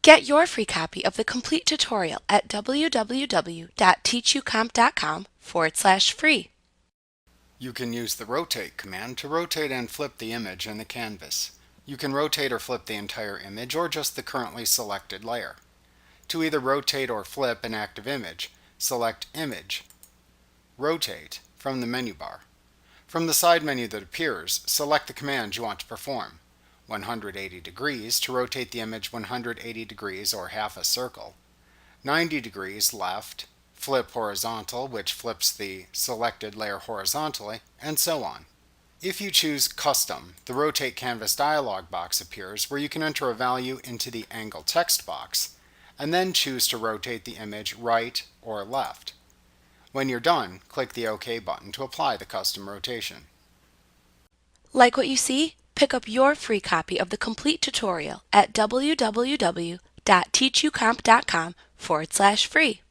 Get your free copy of the complete tutorial at www.teachucomp.com/free. You can use the rotate command to rotate and flip the image in the canvas. You can rotate or flip the entire image or just the currently selected layer. To either rotate or flip an active image, select Image, Rotate from the menu bar. From the side menu that appears, select the command you want to perform. 180 degrees to rotate the image 180 degrees or half a circle. 90 degrees left, flip horizontal, which flips the selected layer horizontally, and so on. If you choose Custom, the Rotate Canvas dialog box appears where you can enter a value into the Angle text box, and then choose to rotate the image right or left. When you're done, click the OK button to apply the custom rotation. Like what you see? Pick up your free copy of the complete tutorial at www.teachucomp.com/free.